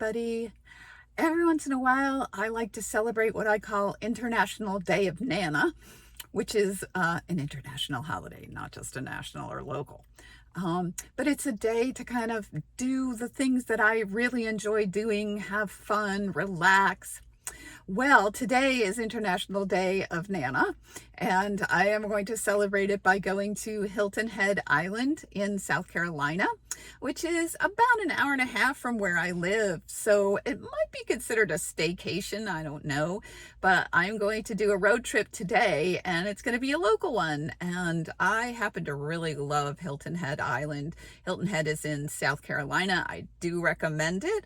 everybody. Every once in a while, I like to celebrate what I call International Day of Nana, which is an international holiday, not just a national or local. But it's a day to kind of do the things that I really enjoy doing, have fun, relax. Well, today is International Day of Nana, and I am going to celebrate it by going to Hilton Head Island in South Carolina, which is about an hour and a half from where I live. So it might be considered a staycation, I don't know, but I'm going to do a road trip today, and it's going to be a local one. And I happen to really love Hilton Head Island. Hilton Head is in South Carolina. I do recommend it.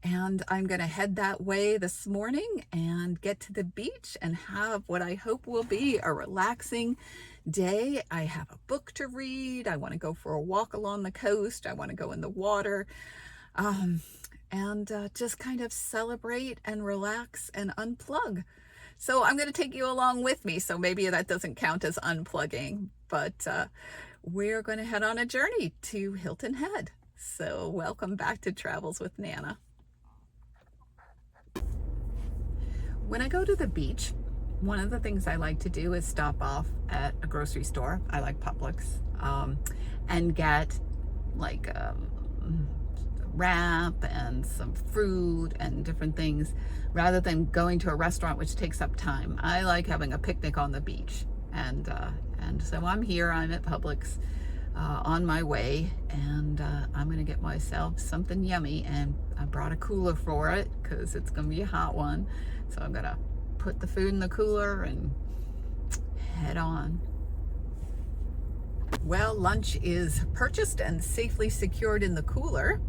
And I'm going to head that way this morning and get to the beach and have what I hope will be a relaxing day. I have a book to read. I want to go for a walk along the coast. I want to go in the water and just kind of celebrate and relax and unplug. So I'm going to take you along with me. So maybe that doesn't count as unplugging, but we're going to head on a journey to Hilton Head. So welcome back to Travels with Nana. When I go to the beach, one of the things I like to do is stop off at a grocery store. I like Publix, and get like a wrap and some fruit and different things rather than going to a restaurant, which takes up time. I like having a picnic on the beach. And so I'm here, I'm at Publix on my way, and I'm going to get myself something yummy, and I brought a cooler for it because it's going to be a hot one. So I'm going to put the food in the cooler and head on. Well, lunch is purchased and safely secured in the cooler.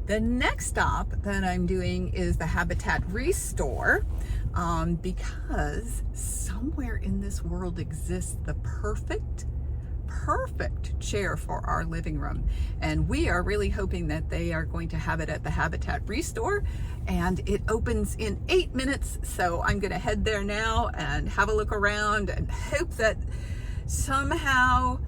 The next stop that I'm doing is the Habitat Restore, because somewhere in this world exists the perfect chair for our living room, and we are really hoping that they are going to have it at the Habitat Restore, and it opens in 8 minutes. So I'm going to head there now and have a look around and hope that somehow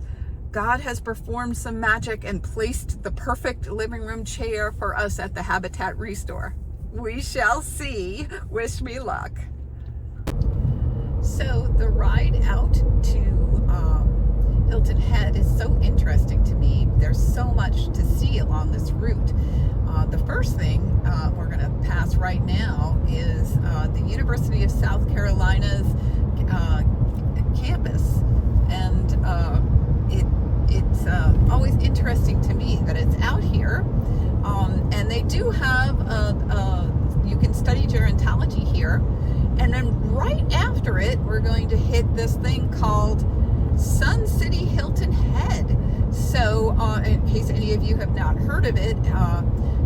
God has performed some magic and placed the perfect living room chair for us at the Habitat Restore. We shall see. Wish me luck. So the ride out to Hilton Head is so interesting to me. There's so much to see along this route. The first thing we're going to pass right now is the University of South Carolina's campus, and it's always interesting to me that it's out here, and they do have you can study gerontology here, and then right after it we're going to hit this thing called Sun City Hilton Head. So in case any of you have not heard of it,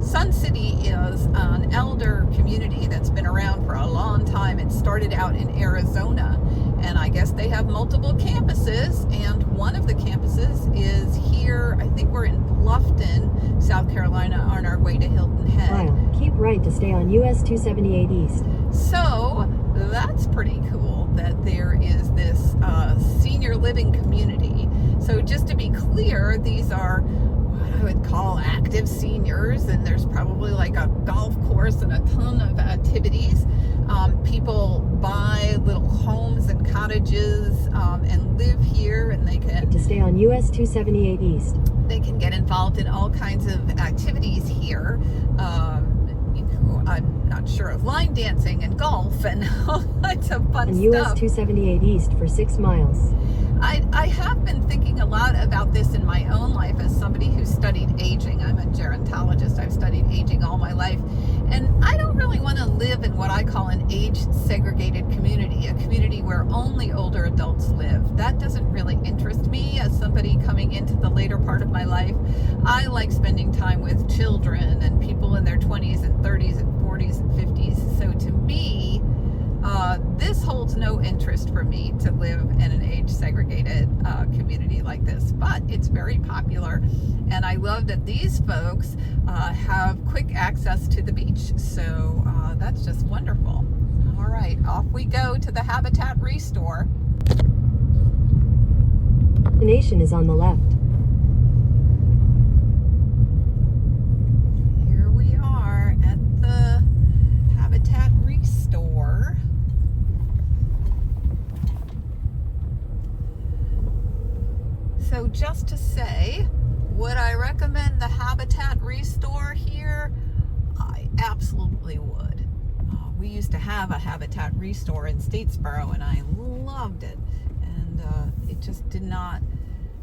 Sun City is an elder community that's been around for a long time. It started out in Arizona, and I guess they have multiple campuses, and one of the campuses is here. I think we're in Bluffton, South Carolina, on our way to Hilton Head. Keep right to stay on US 278 East. So that's pretty cool that there is this senior living community. So just to be clear, these are what I would call active seniors, and there's probably like a golf course and a ton of activities. People buy little homes and cottages and live here, and they can to stay on US 278 East. They can get involved in all kinds of activities here. I'm not sure of line dancing and golf and all kinds of fun and stuff. US 278 East for 6 miles. I have been thinking a lot about this in my own life as somebody who studied aging. I'm a gerontologist. I've studied aging all my life. And I don't really want to live in what I call an age-segregated community, a community where only older adults live. That doesn't really interest me as somebody coming into the later part of my life. I like spending time with children and people in their 20s and 30s and 40s and 50s. So to me, this holds no interest for me to live in an age-segregated community like this, but it's very popular, and I love that these folks have quick access to the beach, so that's just wonderful. All right, off we go to the Habitat Restore. The nation is on the left. Here we are Habitat Restore. So just to say, would I recommend the Habitat Restore here? I absolutely would. We used to have a Habitat Restore in Statesboro and I loved it. And it just did not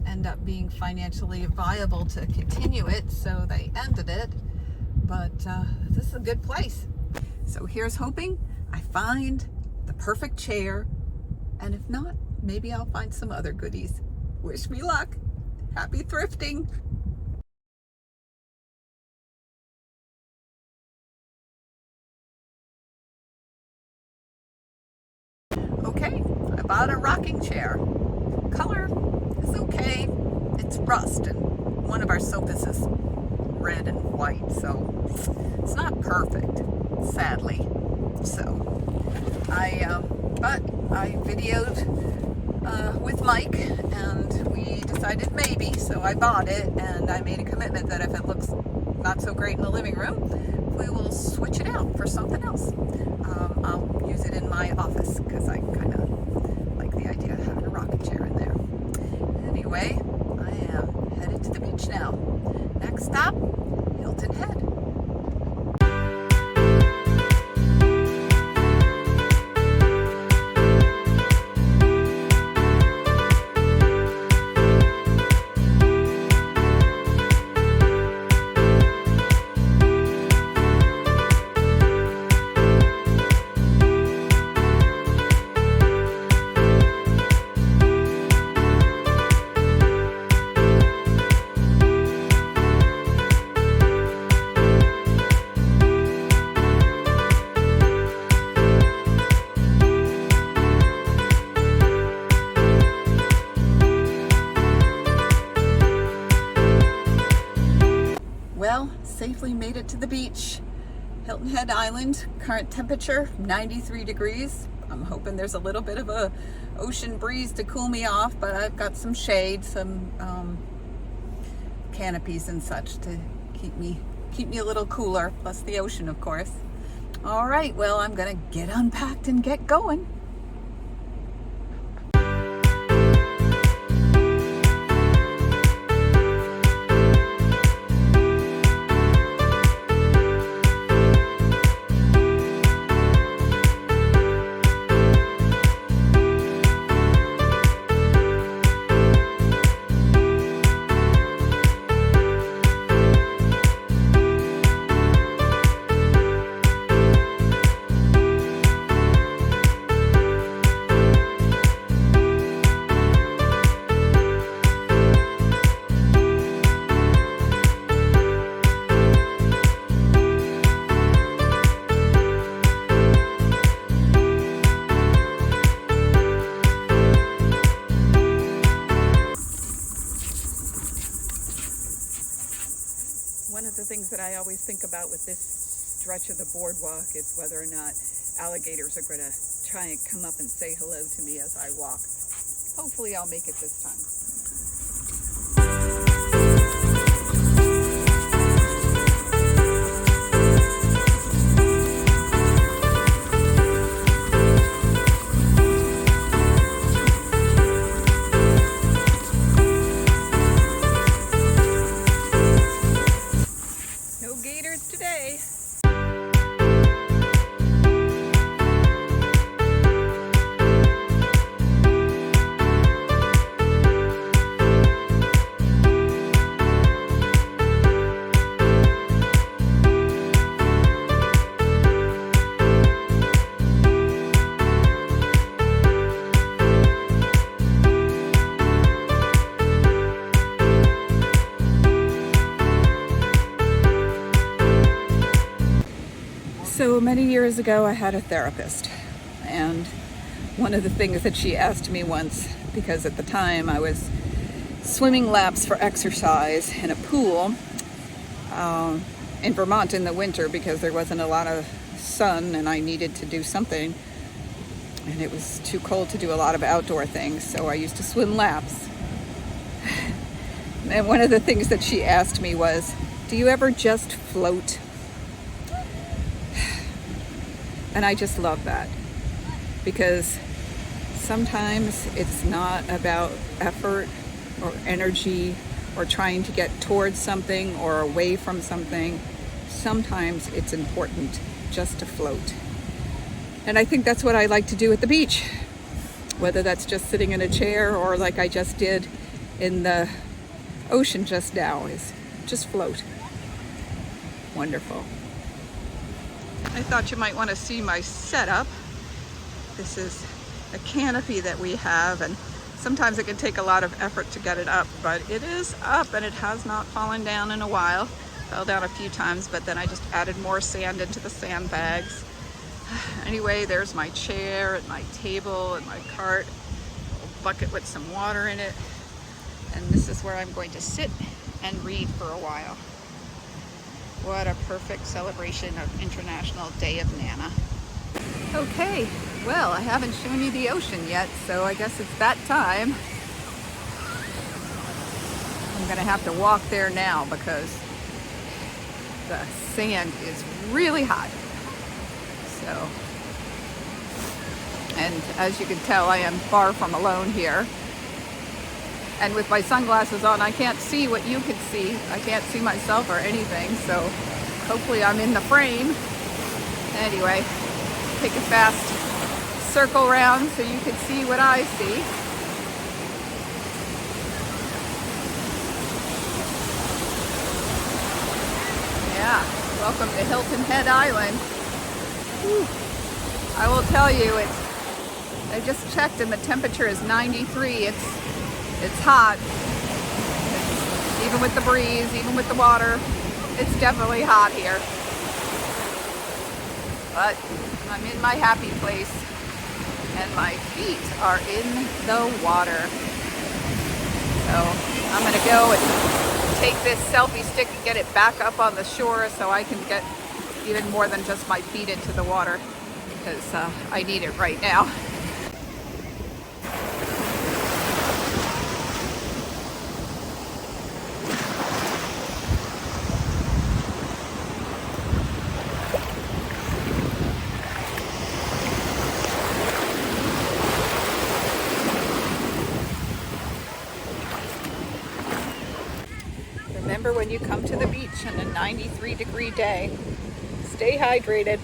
end up being financially viable to continue it, so they ended it. But this is a good place. So here's hoping I find the perfect chair, and if not, maybe I'll find some other goodies. Wish me luck. Happy thrifting. Okay, I bought a rocking chair. Color is okay. It's rust, and one of our sofas is red and white, so it's not perfect, sadly. So but I videoed with Mike, and we decided maybe, so I bought it, and I made a commitment that if it looks not so great in the living room, we will switch it out for something else. I'll use it in my office because I kind of like the idea of having a rocking chair in there. Anyway, I am headed to the beach now. Next stop, Hilton Head. Well, safely made it to the beach. Hilton Head Island, current temperature 93 degrees. I'm hoping there's a little bit of a ocean breeze to cool me off, but I've got some shade, some canopies and such to keep me a little cooler, plus the ocean, of course. All right, well, I'm gonna get unpacked and get going. One of the things that I always think about with this stretch of the boardwalk is whether or not alligators are going to try and come up and say hello to me as I walk. Hopefully I'll make it this time. Today. So many years ago, I had a therapist, and one of the things that she asked me once, because at the time I was swimming laps for exercise in a pool in Vermont in the winter because there wasn't a lot of sun and I needed to do something, and it was too cold to do a lot of outdoor things, so I used to swim laps. And one of the things that she asked me was, do you ever just float? And I just love that, because sometimes it's not about effort or energy or trying to get towards something or away from something. Sometimes it's important just to float. And I think that's what I like to do at the beach, whether that's just sitting in a chair or like I just did in the ocean just now, is just float. Wonderful. I thought you might want to see my setup. This is a canopy that we have, and sometimes it can take a lot of effort to get it up, but it is up and it has not fallen down in a while. Fell down a few times, but then I just added more sand into the sandbags. Anyway, there's my chair and my table and my cart, a bucket with some water in it, and this is where I'm going to sit and read for a while. What a perfect celebration of International Day of Nana. Okay, well, I haven't shown you the ocean yet, so I guess it's that time. I'm gonna have to walk there now because the sand is really hot. So, and as you can tell, I am far from alone here. And with my sunglasses on, I can't see what you can see. I can't see myself or anything, so hopefully I'm in the frame. Anyway, take a fast circle round so you can see what I see. Yeah, welcome to Hilton Head Island. Whew. I will tell you, I just checked and the temperature is 93. It's hot. Even with the breeze, even with the water, it's definitely hot here. But I'm in my happy place and my feet are in the water. So I'm gonna go and take this selfie stick and get it back up on the shore so I can get even more than just my feet into the water, because I need it right now. Remember, when you come to the beach on a 93-degree day, stay hydrated.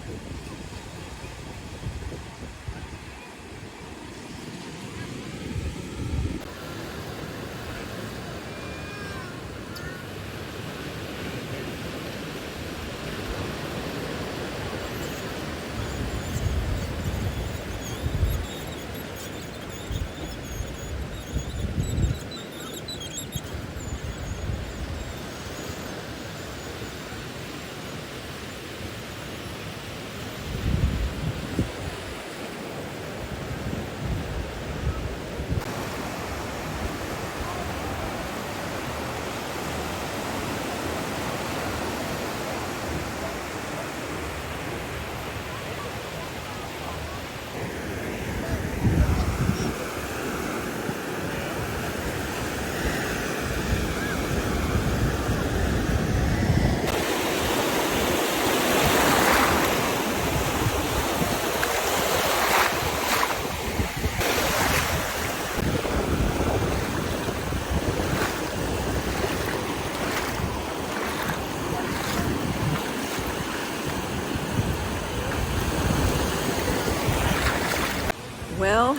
Well,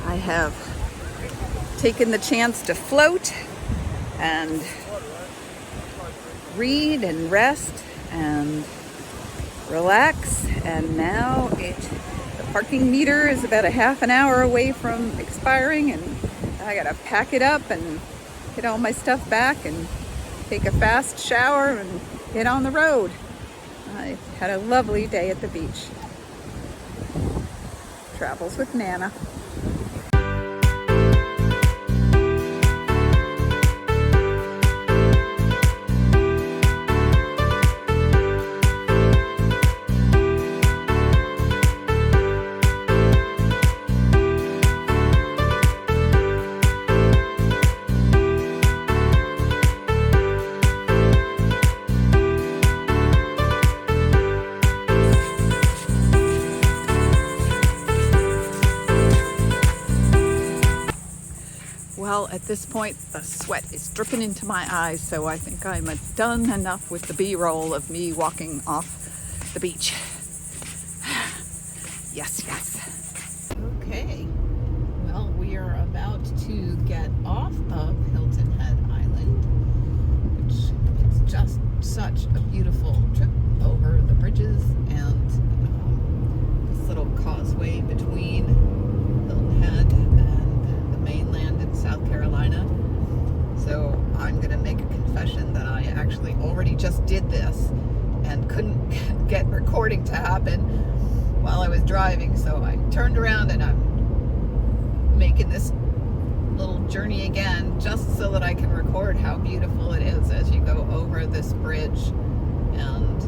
I have taken the chance to float and read and rest and relax, and now the parking meter is about a half an hour away from expiring, and I gotta pack it up and get all my stuff back and take a fast shower and get on the road. I had a lovely day at the beach. Travels with Nana. At this point, the sweat is dripping into my eyes, so I think I'm done enough with the B-roll of me walking off the beach. Yes, yes. Okay, well, we are about to get off of Hilton Head Island, which is just such a beautiful trip over the bridges and this little causeway between Hilton Head and the mainland in South Carolina. So I'm going to make a confession that I actually already just did this and couldn't get recording to happen while I was driving. So I turned around and I'm making this little journey again just so that I can record how beautiful it is as you go over this bridge. And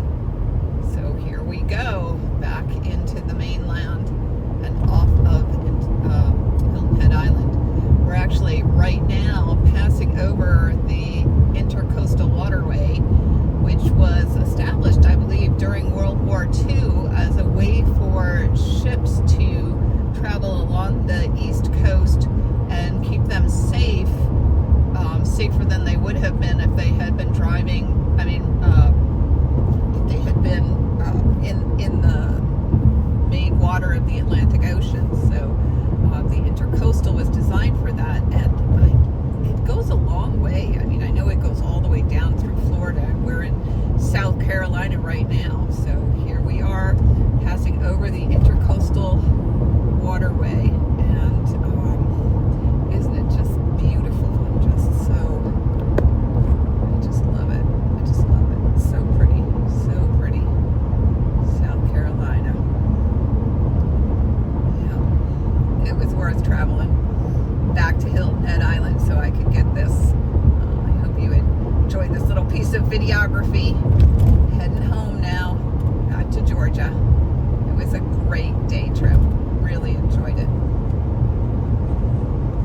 so here we go back into the mainland and off of Hilton Head Island. We're actually right now passing over the Intercoastal Waterway, which was established, I believe, during World War II as a way for ships to travel along the East Coast and keep them safe, safer than they would have been if they had been driving. I mean, if they had been in the main water of the Atlantic Ocean. So the Intercoastal was designed for that, and it goes a long way. I mean, I know it goes all the way down through Florida. We're in South Carolina right now, so here we are passing over the Intercoastal Waterway, and isn't it just beautiful? And just so, I just love it. I just love it. It's so pretty, so pretty. South Carolina. Yeah, it was worth traveling back to Hilton Head Island so I could get this. I hope you enjoyed this little piece of videography.